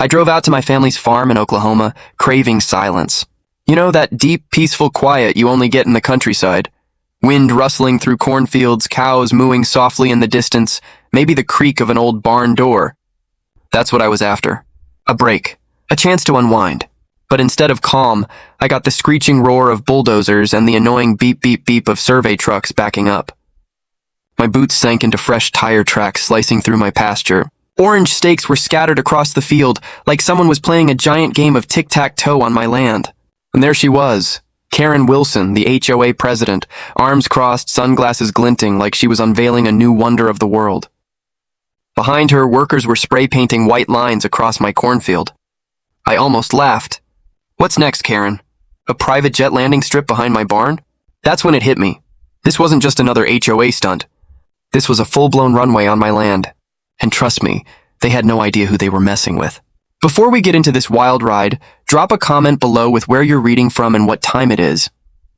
I drove out to my family's farm in Oklahoma, craving silence. You know, that deep, peaceful quiet you only get in the countryside. Wind rustling through cornfields, cows mooing softly in the distance, maybe the creak of an old barn door. That's what I was after. A break. A chance to unwind. But instead of calm, I got the screeching roar of bulldozers and the annoying beep beep beep of survey trucks backing up. My boots sank into fresh tire tracks slicing through my pasture. Orange stakes were scattered across the field like someone was playing a giant game of tic-tac-toe on my land. And there she was, Karen Wilson, the HOA president, arms crossed, sunglasses glinting like she was unveiling a new wonder of the world. Behind her, workers were spray painting white lines across my cornfield. I almost laughed. What's next, Karen? A private jet landing strip behind my barn? That's when it hit me. This wasn't just another HOA stunt. This was a full-blown runway on my land. And trust me, they had no idea who they were messing with. Before we get into this wild ride, drop a comment below with where you're reading from and what time it is.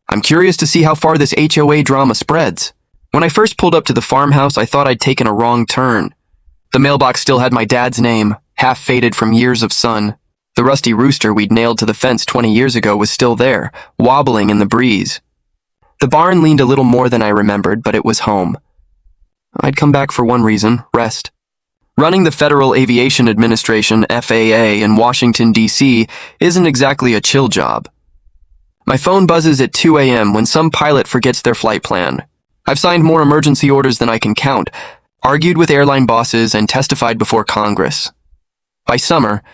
I'm curious to see how far this HOA drama spreads. When I first pulled up to the farmhouse, I thought I'd taken a wrong turn. The mailbox still had my dad's name, half faded from years of sun. The rusty rooster we'd nailed to the fence 20 years ago was still there, wobbling in the breeze. The barn leaned a little more than I remembered, but it was home. I'd come back for one reason, rest. Running the Federal Aviation Administration, FAA, in Washington, D.C. isn't exactly a chill job. My phone buzzes at 2 a.m. when some pilot forgets their flight plan. I've signed more emergency orders than I can count, argued with airline bosses, and testified before Congress. By summer,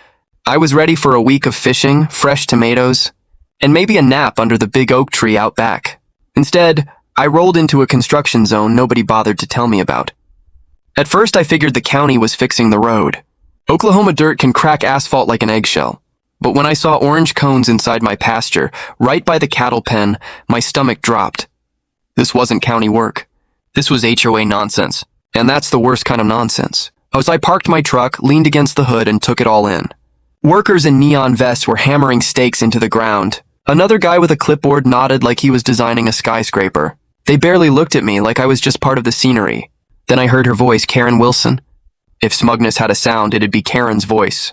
I was ready for a week of fishing, fresh tomatoes, and maybe a nap under the big oak tree out back. Instead, I rolled into a construction zone nobody bothered to tell me about. At first, I figured the county was fixing the road. Oklahoma dirt can crack asphalt like an eggshell. But when I saw orange cones inside my pasture, right by the cattle pen, my stomach dropped. This wasn't county work. This was HOA nonsense. And that's the worst kind of nonsense. As I parked my truck, leaned against the hood, and took it all in. Workers in neon vests were hammering stakes into the ground. Another guy with a clipboard nodded like he was designing a skyscraper. They barely looked at me like I was just part of the scenery. Then I heard her voice, Karen Wilson. If smugness had a sound, it'd be Karen's voice.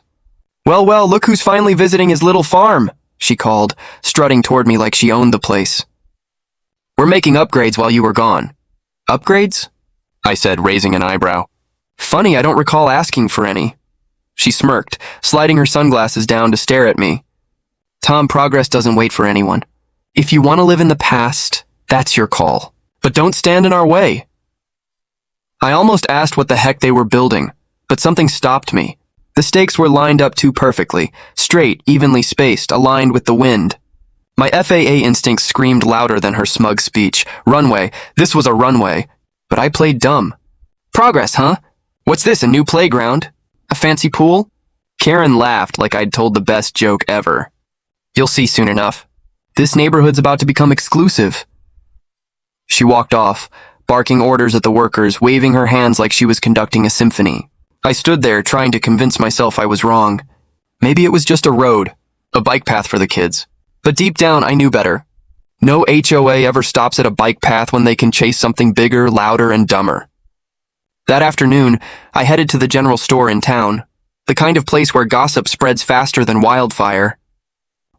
Well, look who's finally visiting his little farm, she called, strutting toward me like she owned the place. We're making upgrades while you were gone. Upgrades? I said, raising an eyebrow. Funny, I don't recall asking for any. She smirked, sliding her sunglasses down to stare at me. Tom, progress doesn't wait for anyone. If you want to live in the past, that's your call. But don't stand in our way. I almost asked what the heck they were building, but something stopped me. The stakes were lined up too perfectly, straight, evenly spaced, aligned with the wind. My FAA instincts screamed louder than her smug speech. Runway. This was a runway. But I played dumb. Progress, huh? What's this, a new playground? A fancy pool? Karen laughed like I'd told the best joke ever. You'll see soon enough. This neighborhood's about to become exclusive. She walked off, barking orders at the workers, waving her hands like she was conducting a symphony. I stood there trying to convince myself I was wrong. Maybe it was just a road, a bike path for the kids. But deep down, I knew better. No HOA ever stops at a bike path when they can chase something bigger, louder, and dumber. That afternoon, I headed to the general store in town, the kind of place where gossip spreads faster than wildfire.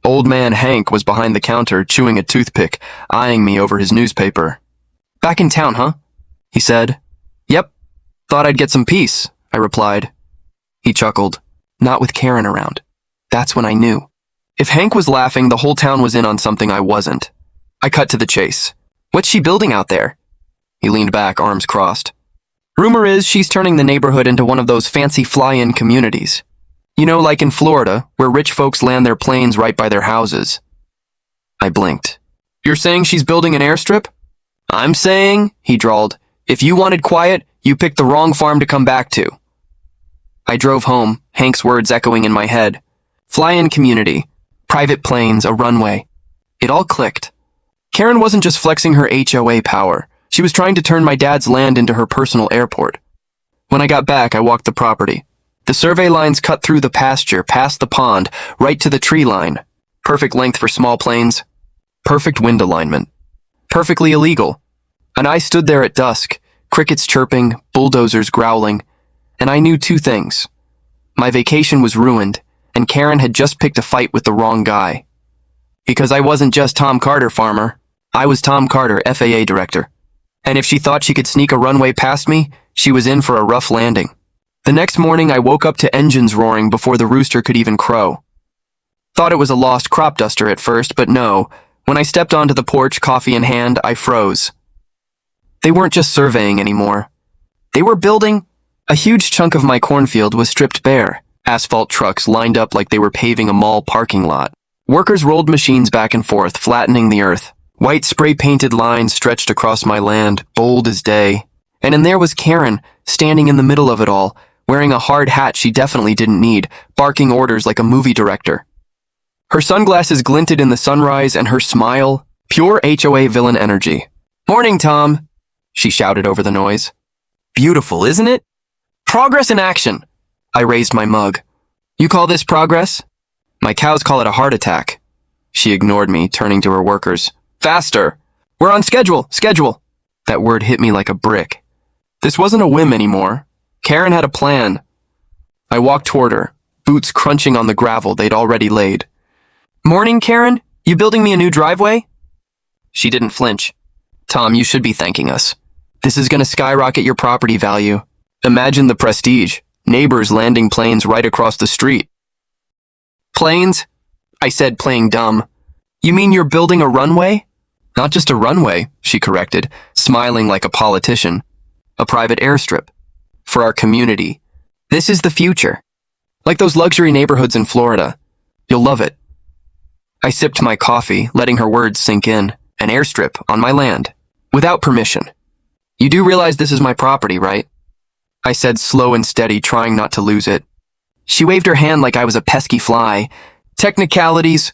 Old man Hank was behind the counter, chewing a toothpick, eyeing me over his newspaper. Back in town, huh? He said. Yep. Thought I'd get some peace, I replied. He chuckled. Not with Karen around. That's when I knew. If Hank was laughing, the whole town was in on something I wasn't. I cut to the chase. What's she building out there? He leaned back, arms crossed. Rumor is she's turning the neighborhood into one of those fancy fly-in communities. You know, like in Florida, where rich folks land their planes right by their houses. I blinked. You're saying she's building an airstrip? I'm saying, he drawled, if you wanted quiet, you picked the wrong farm to come back to. I drove home, Hank's words echoing in my head. Fly-in community, private planes, a runway. It all clicked. Karen wasn't just flexing her HOA power. She was trying to turn my dad's land into her personal airport. When I got back, I walked the property. The survey lines cut through the pasture, past the pond, right to the tree line. Perfect length for small planes. Perfect wind alignment. Perfectly illegal. And I stood there at dusk, crickets chirping, bulldozers growling, and I knew two things. My vacation was ruined, and Karen had just picked a fight with the wrong guy. Because I wasn't just Tom Carter, farmer. I was Tom Carter, FAA director. And if she thought she could sneak a runway past me, she was in for a rough landing. The next morning, I woke up to engines roaring before the rooster could even crow. Thought it was a lost crop duster at first, but no. When I stepped onto the porch, coffee in hand, I froze. They weren't just surveying anymore. They were building. A huge chunk of my cornfield was stripped bare. Asphalt trucks lined up like they were paving a mall parking lot. Workers rolled machines back and forth, flattening the earth. White spray-painted lines stretched across my land, bold as day. And in there was Karen, standing in the middle of it all, wearing a hard hat she definitely didn't need, barking orders like a movie director. Her sunglasses glinted in the sunrise, and her smile, pure HOA villain energy. "Morning, Tom," she shouted over the noise. "Beautiful, isn't it? Progress in action." I raised my mug. "You call this progress?" "My cows call it a heart attack." She ignored me, turning to her workers. "Faster! We're on schedule! Schedule!" That word hit me like a brick. This wasn't a whim anymore. Karen had a plan. I walked toward her, boots crunching on the gravel they'd already laid. "Morning, Karen? You building me a new driveway?" She didn't flinch. "Tom, you should be thanking us. This is going to skyrocket your property value. Imagine the prestige. Neighbors landing planes right across the street." "Planes?" I said, playing dumb. "You mean you're building a runway?" "Not just a runway," she corrected, smiling like a politician. "A private airstrip. For our community. This is the future. Like those luxury neighborhoods in Florida. You'll love it." I sipped my coffee, letting her words sink in. An airstrip on my land. Without permission. "You do realize this is my property, right?" I said, slow and steady, trying not to lose it. She waved her hand like I was a pesky fly. "Technicalities."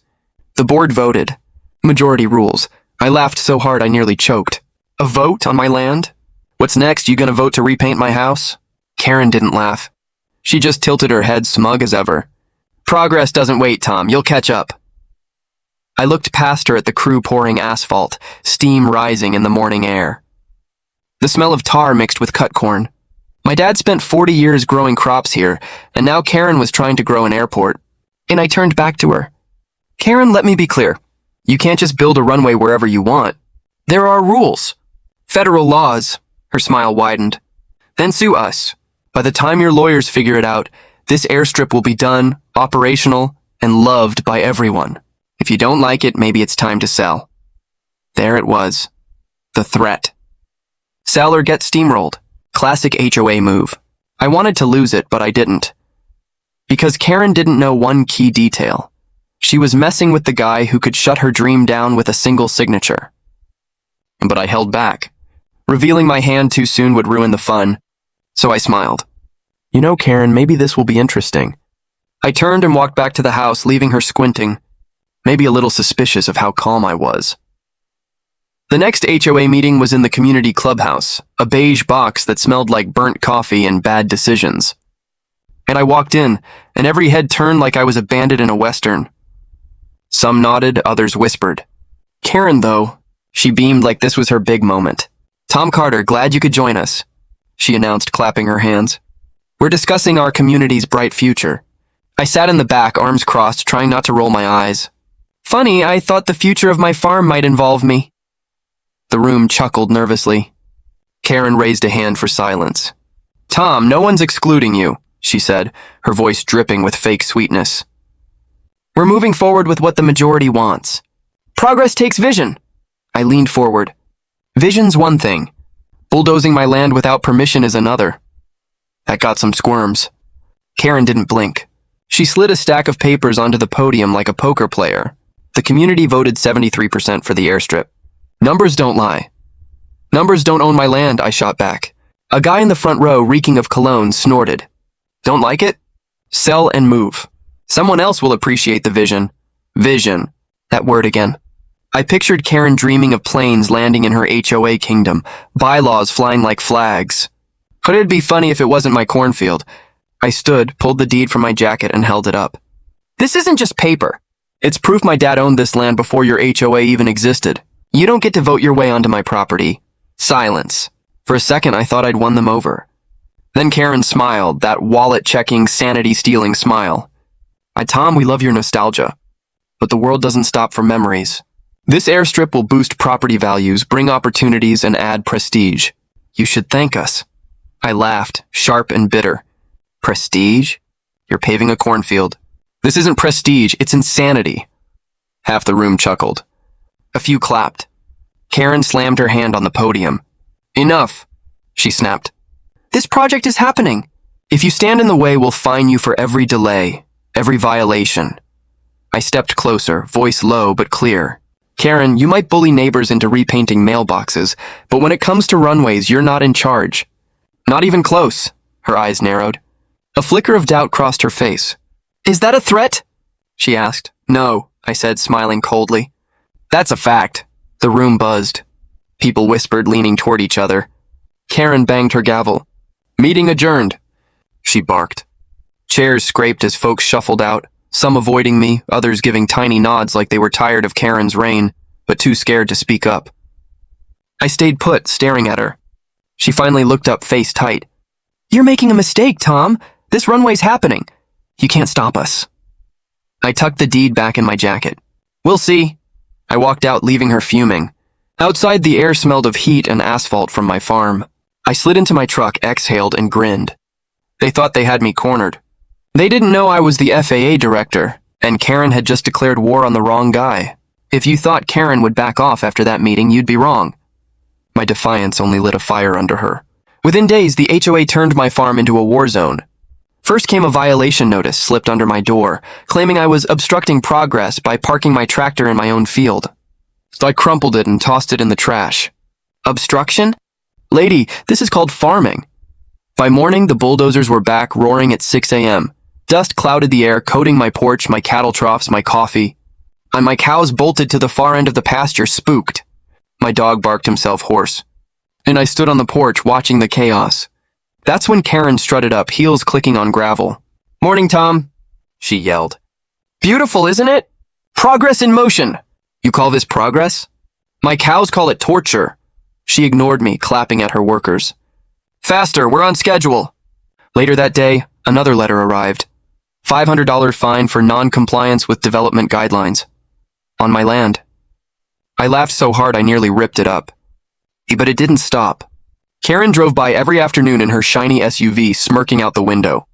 The board voted. Majority rules. I laughed so hard I nearly choked. "A vote on my land? What's next? You gonna vote to repaint my house?" Karen didn't laugh. She just tilted her head, smug as ever. "Progress doesn't wait, Tom. You'll catch up." I looked past her at the crew pouring asphalt, steam rising in the morning air. The smell of tar mixed with cut corn. My dad spent 40 years growing crops here, and now Karen was trying to grow an airport. And I turned back to her. "Karen, let me be clear. You can't just build a runway wherever you want. There are rules. Federal laws." Her smile widened. "Then sue us. By the time your lawyers figure it out, this airstrip will be done, operational, and loved by everyone. If you don't like it, maybe it's time to sell." There it was. The threat. Sell or get steamrolled. Classic HOA move. I wanted to lose it, but I didn't. Because Karen didn't know one key detail. She was messing with the guy who could shut her dream down with a single signature. But I held back. Revealing my hand too soon would ruin the fun, so I smiled. "You know, Karen, maybe this will be interesting." I turned and walked back to the house, leaving her squinting, maybe a little suspicious of how calm I was. The next HOA meeting was in the community clubhouse, a beige box that smelled like burnt coffee and bad decisions. And I walked in, and every head turned like I was a bandit in a western. Some nodded, others whispered. Karen, though, she beamed like this was her big moment. "Tom Carter, glad you could join us," she announced, clapping her hands. "We're discussing our community's bright future." I sat in the back, arms crossed, trying not to roll my eyes. "Funny, I thought the future of my farm might involve me." The room chuckled nervously. Karen raised a hand for silence. "Tom, no one's excluding you," she said, her voice dripping with fake sweetness. "We're moving forward with what the majority wants. Progress takes vision." I leaned forward. "Vision's one thing. Bulldozing my land without permission is another." That got some squirms. Karen didn't blink. She slid a stack of papers onto the podium like a poker player. The community voted 73% for the airstrip. Numbers don't lie. "Numbers don't own my land," I shot back. A guy in the front row, reeking of cologne, snorted. "Don't like it? Sell and move. Someone else will appreciate the vision." Vision. That word again. I pictured Karen dreaming of planes landing in her HOA kingdom, bylaws flying like flags. But it'd be funny if it wasn't my cornfield. I stood, pulled the deed from my jacket, and held it up. "This isn't just paper. It's proof my dad owned this land before your HOA even existed. You don't get to vote your way onto my property." Silence. For a second, I thought I'd won them over. Then Karen smiled, that wallet-checking, sanity-stealing smile. Tom, we love your nostalgia. But the world doesn't stop for memories. This airstrip will boost property values, bring opportunities, and add prestige. You should thank us. I laughed, sharp and bitter. Prestige? You're paving a cornfield. This isn't prestige, it's insanity. Half the room chuckled. A few clapped. Karen slammed her hand on the podium. Enough, she snapped. This project is happening. If you stand in the way, we'll fine you for every delay, every violation. I stepped closer, voice low but clear. Karen, you might bully neighbors into repainting mailboxes, but when it comes to runways, you're not in charge. Not even close. Her eyes narrowed. A flicker of doubt crossed her face. Is that a threat? She asked. No, I said, smiling coldly. That's a fact. The room buzzed. People whispered, leaning toward each other. Karen banged her gavel. Meeting adjourned. She barked. Chairs scraped as folks shuffled out, some avoiding me, others giving tiny nods like they were tired of Karen's reign, but too scared to speak up. I stayed put, staring at her. She finally looked up, face tight. You're making a mistake, Tom. This runway's happening. You can't stop us. I tucked the deed back in my jacket. We'll see. I walked out, leaving her fuming. Outside, the air smelled of heat and asphalt from my farm. I slid into my truck, exhaled, and grinned. They thought they had me cornered. They didn't know I was the FAA director, and Karen had just declared war on the wrong guy. If you thought Karen would back off after that meeting, you'd be wrong. My defiance only lit a fire under her. Within days, the HOA turned my farm into a war zone. First came a violation notice slipped under my door, claiming I was obstructing progress by parking my tractor in my own field. So I crumpled it and tossed it in the trash. Obstruction? Lady, this is called farming. By morning, the bulldozers were back, roaring at 6 a.m. Dust clouded the air, coating my porch, my cattle troughs, my coffee. And my cows bolted to the far end of the pasture, spooked. My dog barked himself hoarse. And I stood on the porch, watching the chaos. That's when Karen strutted up, heels clicking on gravel. Morning, Tom, she yelled. Beautiful, isn't it? Progress in motion. You call this progress? My cows call it torture. She ignored me, clapping at her workers. Faster, we're on schedule. Later that day, another letter arrived. $500 fine for non-compliance with development guidelines. On my land. I laughed so hard I nearly ripped it up. But it didn't stop. Karen drove by every afternoon in her shiny SUV, smirking out the window.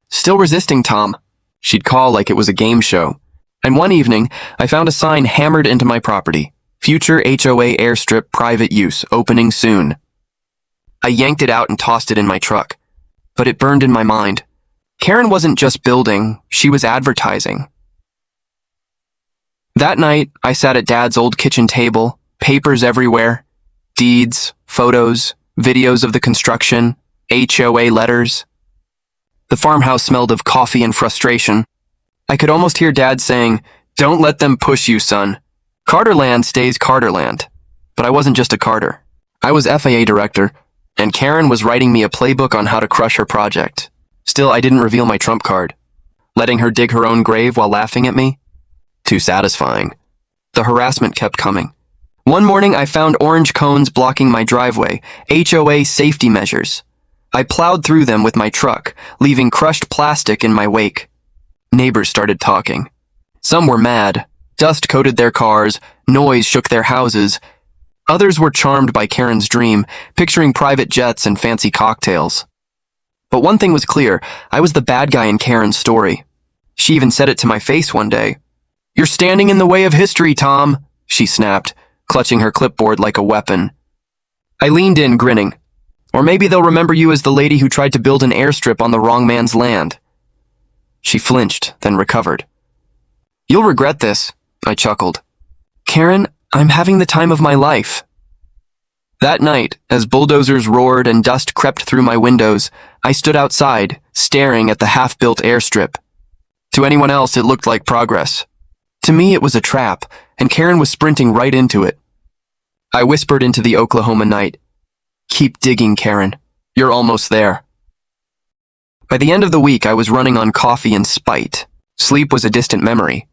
Still resisting, Tom. She'd call like it was a game show. And one evening, I found a sign hammered into my property. Future HOA airstrip private use, opening soon. I yanked it out and tossed it in my truck. But it burned in my mind. Karen wasn't just building, she was advertising. That night, I sat at Dad's old kitchen table, papers everywhere, deeds, photos, videos of the construction, HOA letters. The farmhouse smelled of coffee and frustration. I could almost hear Dad saying, "Don't let them push you, son. Carterland stays Carterland." But I wasn't just a Carter. I was FAA director, and Karen was writing me a playbook on how to crush her project. Still, I didn't reveal my trump card. Letting her dig her own grave while laughing at me? Too satisfying. The harassment kept coming. One morning, I found orange cones blocking my driveway, HOA safety measures. I plowed through them with my truck, leaving crushed plastic in my wake. Neighbors started talking. Some were mad. Dust coated their cars, noise shook their houses. Others were charmed by Karen's dream, picturing private jets and fancy cocktails. But one thing was clear, I was the bad guy in Karen's story. She even said it to my face one day. "You're standing in the way of history, Tom," she snapped, clutching her clipboard like a weapon. I leaned in, grinning. Or maybe they'll remember you as the lady who tried to build an airstrip on the wrong man's land. She flinched, then recovered. "You'll regret this," I chuckled. "Karen, I'm having the time of my life." That night, as bulldozers roared and dust crept through my windows, I stood outside, staring at the half-built airstrip. To anyone else, it looked like progress. To me, it was a trap, and Karen was sprinting right into it. I whispered into the Oklahoma night, "Keep digging, Karen. You're almost there." By the end of the week, I was running on coffee and spite. Sleep was a distant memory.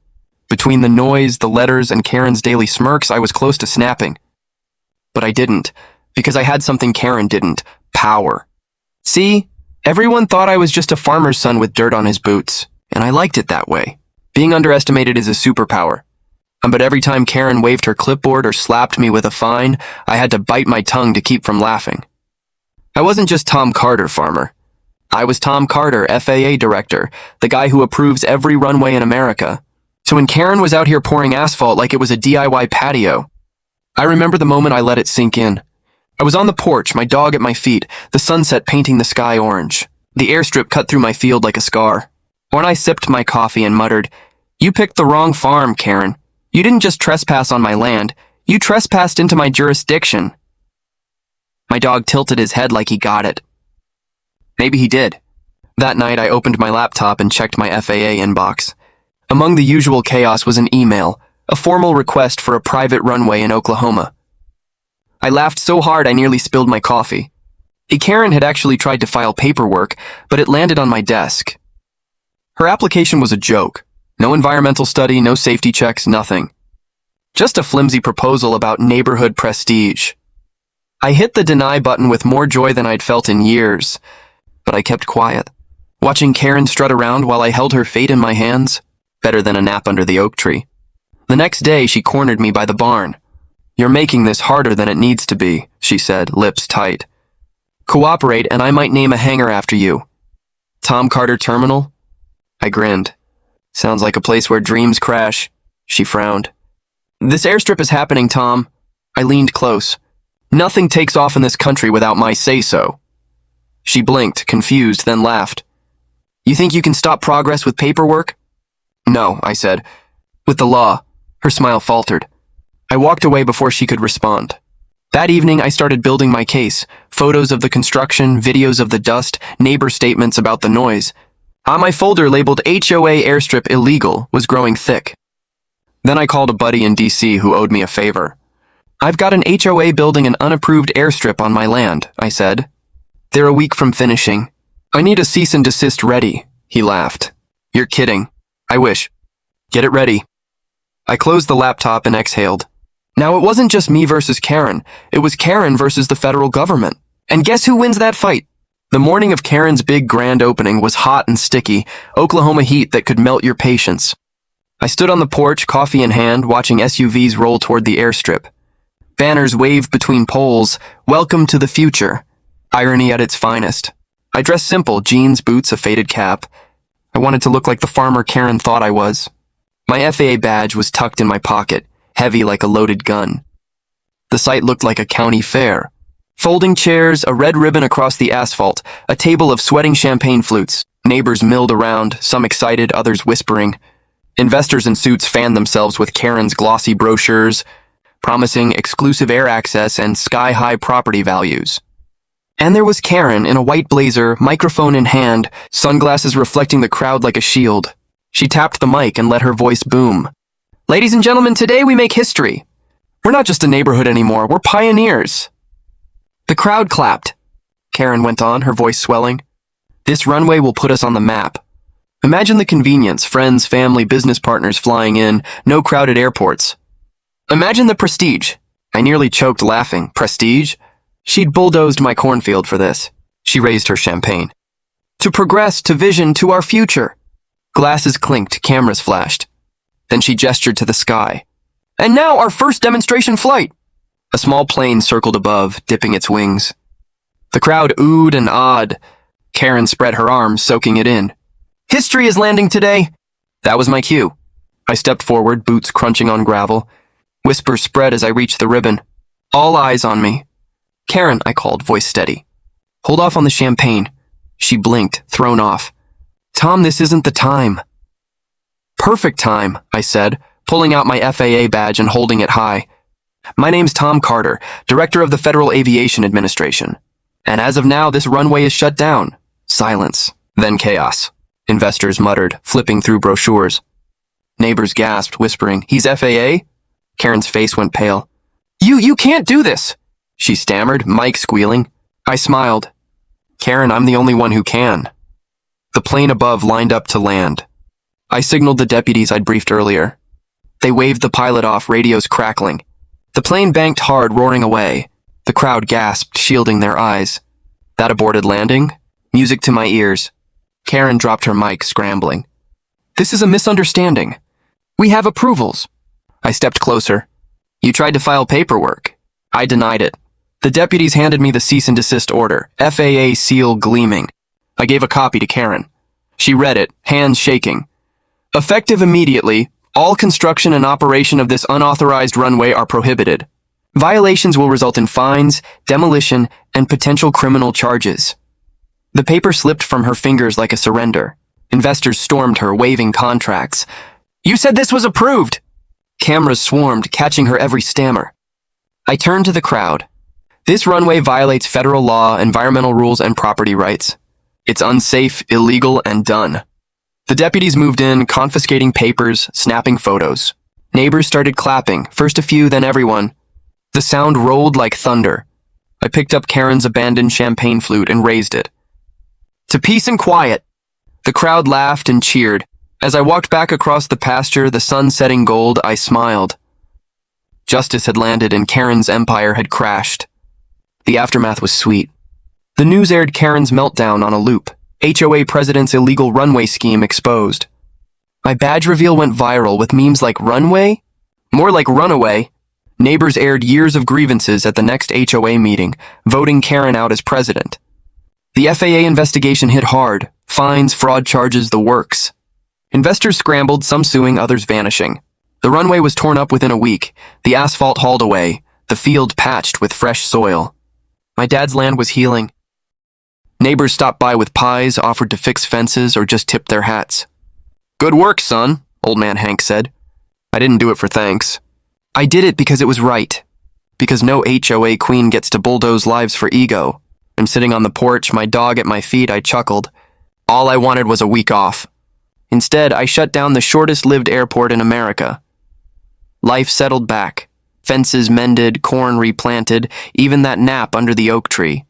Between the noise, the letters, and Karen's daily smirks, I was close to snapping. But I didn't, because I had something Karen didn't: power. See, everyone thought I was just a farmer's son with dirt on his boots. And I liked it that way. Being underestimated is a superpower. But every time Karen waved her clipboard or slapped me with a fine, I had to bite my tongue to keep from laughing. I wasn't just Tom Carter, farmer. I was Tom Carter, FAA director, the guy who approves every runway in America. So when Karen was out here pouring asphalt like it was a DIY patio, I remember the moment I let it sink in. I was on the porch, my dog at my feet, the sunset painting the sky orange. The airstrip cut through my field like a scar. When I sipped my coffee and muttered, "You picked the wrong farm, Karen. You didn't just trespass on my land, you trespassed into my jurisdiction." My dog tilted his head like he got it. Maybe he did. That night I opened my laptop and checked my FAA inbox. Among the usual chaos was an email, a formal request for a private runway in Oklahoma. I laughed so hard I nearly spilled my coffee. Karen had actually tried to file paperwork, but it landed on my desk. Her application was a joke. No environmental study, no safety checks, nothing. Just a flimsy proposal about neighborhood prestige. I hit the deny button with more joy than I'd felt in years, but I kept quiet, watching Karen strut around while I held her fate in my hands. Better than a nap under the oak tree. The next day, she cornered me by the barn. "You're making this harder than it needs to be," she said, lips tight. "Cooperate and I might name a hangar after you." Tom Carter Terminal? I grinned. "Sounds like a place where dreams crash." She frowned. "This airstrip is happening, Tom." I leaned close. "Nothing takes off in this country without my say-so." She blinked, confused, then laughed. "You think you can stop progress with paperwork?" "No," I said. "With the law." Her smile faltered. I walked away before she could respond. That evening, I started building my case. Photos of the construction, videos of the dust, neighbor statements about the noise. My folder labeled HOA Airstrip Illegal was growing thick. Then I called a buddy in DC who owed me a favor. "I've got an HOA building an unapproved airstrip on my land," I said. "They're a week from finishing. I need a cease and desist ready." He laughed. "You're kidding. I wish. Get it ready." I closed the laptop and exhaled. Now it wasn't just me versus Karen. It was Karen versus the federal government. And guess who wins that fight? The morning of Karen's big grand opening was hot and sticky, Oklahoma heat that could melt your patience. I stood on the porch, coffee in hand, watching SUVs roll toward the airstrip. Banners waved between poles, "Welcome to the future." Irony at its finest. I dressed simple, jeans, boots, a faded cap. I wanted to look like the farmer Karen thought I was. My FAA badge was tucked in my pocket, heavy like a loaded gun. The site looked like a county fair. Folding chairs, a red ribbon across the asphalt, a table of sweating champagne flutes. Neighbors milled around, some excited, others whispering. Investors in suits fanned themselves with Karen's glossy brochures, promising exclusive air access and sky-high property values. And there was Karen in a white blazer, microphone in hand, sunglasses reflecting the crowd like a shield. She tapped the mic and let her voice boom. "Ladies and gentlemen, today we make history. We're not just a neighborhood anymore, we're pioneers." The crowd clapped. Karen went on, her voice swelling. "This runway will put us on the map. Imagine the convenience, friends, family, business partners flying in, no crowded airports. Imagine the prestige." I nearly choked laughing. Prestige? She'd bulldozed my cornfield for this. She raised her champagne. "To progress, to vision, to our future." Glasses clinked, cameras flashed. Then she gestured to the sky. "And now our first demonstration flight." A small plane circled above, dipping its wings. The crowd oohed and awed. Karen spread her arms, soaking it in. "History is landing today." That was my cue. I stepped forward, boots crunching on gravel. Whispers spread as I reached the ribbon. All eyes on me. "Karen," I called, voice steady. "Hold off on the champagne." She blinked, thrown off. "Tom, this isn't the time." "Perfect time," I said, pulling out my FAA badge and holding it high. "My name's Tom Carter, Director of the Federal Aviation Administration. And as of now, this runway is shut down." Silence, then chaos. Investors muttered, flipping through brochures. Neighbors gasped, whispering, "He's FAA?" Karen's face went pale. You can't do this," she stammered, mic squealing. I smiled. "Karen, I'm the only one who can." The plane above lined up to land. I signaled the deputies I'd briefed earlier. They waved the pilot off, radios crackling. The plane banked hard, roaring away. The crowd gasped, shielding their eyes. That aborted landing? Music to my ears. Karen dropped her mic, scrambling. This is a misunderstanding. We have approvals. I stepped closer. You tried to file paperwork. I denied it. The deputies handed me the cease and desist order, FAA seal gleaming. I gave a copy to Karen. She read it, hands shaking. Effective immediately, all construction and operation of this unauthorized runway are prohibited. Violations will result in fines, demolition, and potential criminal charges. The paper slipped from her fingers like a surrender. Investors stormed her, waving contracts. You said this was approved! Cameras swarmed, catching her every stammer. I turned to the crowd. This runway violates federal law, environmental rules, and property rights. It's unsafe, illegal, and done. The deputies moved in, confiscating papers, snapping photos. Neighbors started clapping, first a few, then everyone. The sound rolled like thunder. I picked up Karen's abandoned champagne flute and raised it. To peace and quiet. The crowd laughed and cheered. As I walked back across the pasture, the sun setting gold, I smiled. Justice had landed and Karen's empire had crashed. The aftermath was sweet. The news aired Karen's meltdown on a loop. HOA president's illegal runway scheme exposed. My badge reveal went viral with memes like runway? More like runaway. Neighbors aired years of grievances at the next HOA meeting, voting Karen out as president. The FAA investigation hit hard. Fines, fraud charges, the works. Investors scrambled, some suing, others vanishing. The runway was torn up within a week, the asphalt hauled away, the field patched with fresh soil. My dad's land was healing. Neighbors stopped by with pies, offered to fix fences, or just tipped their hats. Good work, son, old man Hank said. I didn't do it for thanks. I did it because it was right. Because no HOA queen gets to bulldoze lives for ego. I'm sitting on the porch, my dog at my feet, I chuckled. All I wanted was a week off. Instead, I shut down the shortest-lived airport in America. Life settled back. Fences mended, corn replanted, even that nap under the oak tree.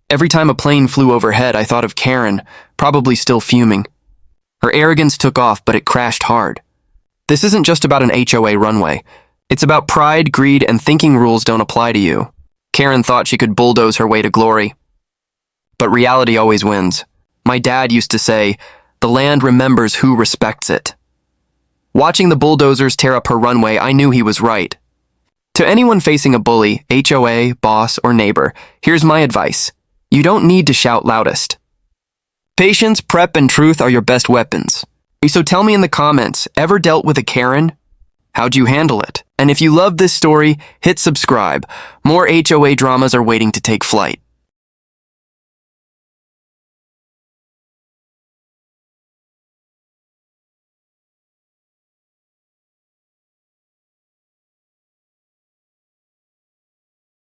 Every time a plane flew overhead, I thought of Karen, probably still fuming. Her arrogance took off, but it crashed hard. This isn't just about an HOA runway. It's about pride, greed, and thinking rules don't apply to you. Karen thought she could bulldoze her way to glory. But reality always wins. My dad used to say, the land remembers who respects it. Watching the bulldozers tear up her runway, I knew he was right. To anyone facing a bully, HOA, boss, or neighbor, here's my advice. You don't need to shout loudest. Patience, prep, and truth are your best weapons. So tell me in the comments, ever dealt with a Karen? How'd you handle it? And if you love this story, hit subscribe. More HOA dramas are waiting to take flight.